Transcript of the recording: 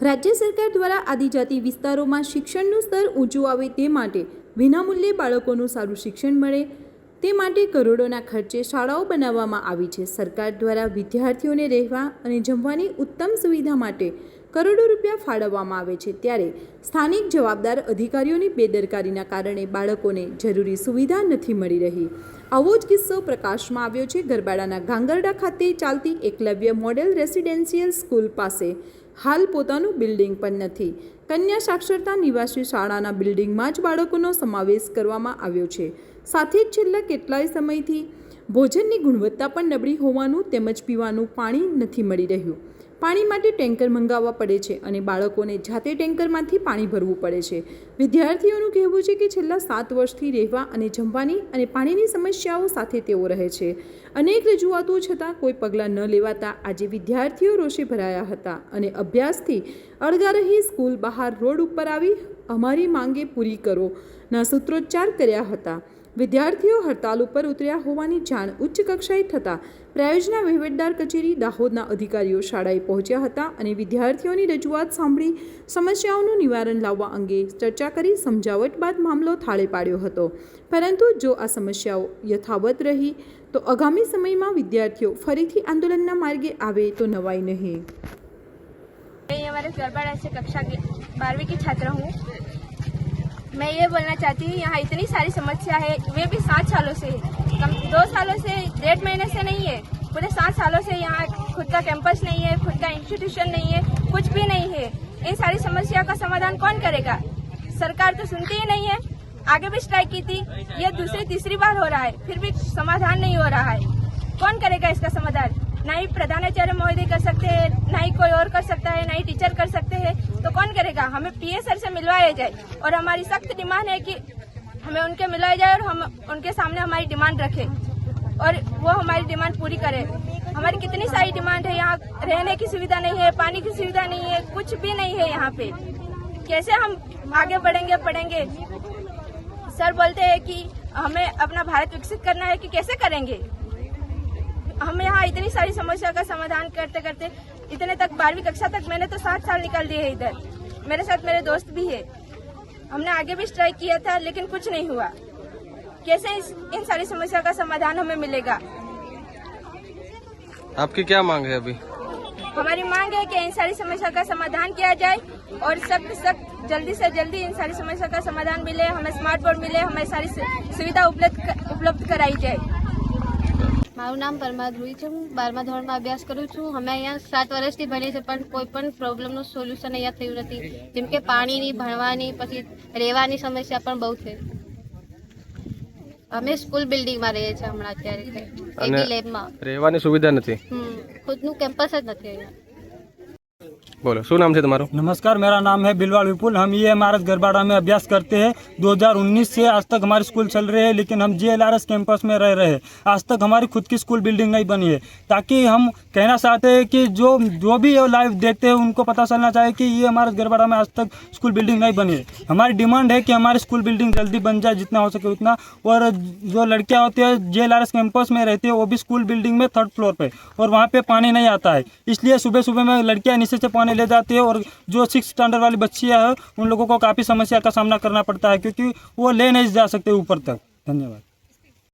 રાજ્ય સરકાર દ્વારા આદિજાતિ વિસ્તારોમાં શિક્ષણનું સ્તર ઊંચું આવે તે માટે વિનામૂલ્યે બાળકોનું સારું શિક્ષણ મળે તે માટે કરોડોના ખર્ચે શાળાઓ બનાવવામાં આવી છે। સરકાર દ્વારા વિદ્યાર્થીઓને રહેવા અને જમવાની ઉત્તમ સુવિધા માટે કરોડો રૂપિયા ફાળવવામાં આવે છે, ત્યારે સ્થાનિક જવાબદાર અધિકારીઓની બેદરકારીના કારણે બાળકોને જરૂરી સુવિધા નથી મળી રહી। આવો જ કિસ્સો પ્રકાશમાં આવ્યો છે ગરબાડાના ગાંગરડા ખાતે ચાલતી એકલવ્ય મોડેલ રેસિડેન્શિયલ સ્કૂલ પાસે હાલ પોતાનું બિલ્ડિંગ પણ નથી। કન્યા સાક્ષરતા નિવાસી શાળાના બિલ્ડિંગમાં જ બાળકોનો સમાવેશ કરવામાં આવ્યો છે। સાથે જ છેલ્લા કેટલાય સમયથી ભોજનની ગુણવત્તા પણ નબળી હોવાનું તેમજ પીવાનું પાણી નથી મળી રહ્યું। પાણી માટે ટેન્કર મંગાવવા પડે છે અને બાળકોને જાતે ટેન્કરમાંથી પાણી ભરવું પડે છે। વિદ્યાર્થીઓનું કહેવું છે કે છેલ્લા 7 વર્ષથી રહેવા અને જમવાની અને પાણીની સમસ્યાઓ સાથે તેઓ રહે છે। અનેક રજૂઆતો છતાં કોઈ પગલાં ન લેવાતા આજે વિદ્યાર્થીઓ રોષે ભરાયા હતા અને અભ્યાસથી અળગા રહી સ્કૂલ બહાર રોડ ઉપર આવી અમારી માંગે પૂરી કરોના સૂત્રોચ્ચાર કર્યા હતા। વિદ્યાર્થીઓ હડતાલ ઉપર ઉતર્યા હોવાની જાણ ઉચ્ચ કક્ષાએ થતાં પ્રાયોજના વહીવટદાર કચેરી દાહોદના અધિકારીઓ શાળાએ પહોંચ્યા હતા અને વિદ્યાર્થીઓની રજૂઆત સાંભળી સમસ્યાઓનું નિવારણ લાવવા અંગે ચર્ચા કરી સમજાવટ બાદ મામલો થાળે પાડ્યો હતો। પરંતુ જો આ સમસ્યાઓ યથાવત રહી તો આગામી સમયમાં વિદ્યાર્થીઓ ફરીથી આંદોલનના માર્ગે આવે તો નવાઈ નહીં। मैं हमारे गरबाड़ा से कक्षा 12वीं की छात्रा हूँ। मैं ये बोलना चाहती हूँ, यहाँ इतनी सारी समस्या है, वे भी 7 सालों से, कम 2 सालों से, 1.5 महीने से नहीं है, पूरे 7 सालों से यहाँ खुद का कैंपस नहीं है, खुद का इंस्टीट्यूशन नहीं है, कुछ भी नहीं है। इन सारी समस्या का समाधान कौन करेगा? सरकार तो सुनती ही नहीं है। आगे भी स्ट्राइक की थी, ये दूसरी तीसरी बार हो रहा है, फिर भी समाधान नहीं हो रहा है। कौन करेगा इसका समाधान? ना ही प्रधानाचार्य महोदय कर सकते हैं, ना ही कोई और कर सकता है, ना ही टीचर कर सकते हैं, तो कौन करेगा? हमें पीए सर से मिलवाया जाए और हमारी सख्त डिमांड है कि हमें उनके मिलवाया जाए और हम उनके सामने हमारी डिमांड रखें और वो हमारी डिमांड पूरी करे। हमारी कितनी सारी डिमांड है, यहाँ रहने की सुविधा नहीं है, पानी की सुविधा नहीं है, कुछ भी नहीं है यहाँ पे। कैसे हम आगे बढ़ेंगे पढ़ेंगे? सर बोलते हैं कि हमें अपना भारत विकसित करना है, कि कैसे करेंगे? हम यहाँ इतनी सारी समस्या का समाधान करते करते इतने तक 12वीं कक्षा तक मैंने तो 7 साल निकाल दिए इधर। मेरे साथ मेरे दोस्त भी है, हमने आगे भी स्ट्राइक किया था लेकिन कुछ नहीं हुआ। कैसे इन सारी समस्या का समाधान हमें मिलेगा? आपकी क्या मांग है अभी? हमारी मांग है कि इन सारी समस्या का समाधान किया जाए और सख्त जल्दी से जल्दी इन सारी समस्या का समाधान मिले, हमें स्मार्ट बोर्ड मिले, हमें सारी सुविधा उपलब्ध कराई जाए। મારું નામ પરમાર ધ્રુવી છે। હું 12મા ધોરણમાં અભ્યાસ કરું છું। અમે અહીંયા 7 વર્ષથી ભણીએ છીએ પણ કોઈ પણ પ્રોબ્લેમનું સોલ્યુશન અહીંયા થયું નથી, જેમ કે પાણીની, ભણવાની, પછી રહેવાની સમસ્યા પણ બહુ છે। અમે સ્કૂલ બિલ્ડિંગમાં રહીએ છીએ હમણાં અત્યારે, એની લેબમાં રહેવાની સુવિધા નથી, ખુદનું કેમ્પસ જ નથી અહીંયા। बोलो, શું નામ છે તમારું? नमस्कार, मेरा नाम है बिलवाल विपुल। हम ये हमारे गरबाड़ा में अभ्यास करते हैं। 2019 से आज तक हमारे स्कूल चल रहे हैं, लेकिन हम JLRS कैंपस में रह रहे हैं। आज तक हमारी खुद की स्कूल बिल्डिंग नहीं बनी है, ताकि हम कहना चाहते हैं कि जो भी लाइव देखते हैं उनको पता चलना चाहिए कि ये हमारे गरबाड़ा में आज तक स्कूल बिल्डिंग नहीं बनी है। हमारी डिमांड है कि हमारी स्कूल बिल्डिंग जल्दी बन जाए, जितना हो सके उतना। और जो लड़कियाँ होती है JLRS कैंपस में रहती है, वो भी स्कूल बिल्डिंग में 3rd फ्लोर पर, और वहाँ पर पानी नहीं आता है, इसलिए सुबह सुबह में लड़कियाँ नीचे से पानी ले जाती है और जो 6th स्टैंडर्ड वाली बच्चियां हैं उन लोगों को काफ़ी समस्या का सामना करना पड़ता है, क्योंकि वो ले नहीं जा सकते ऊपर तक। धन्यवाद।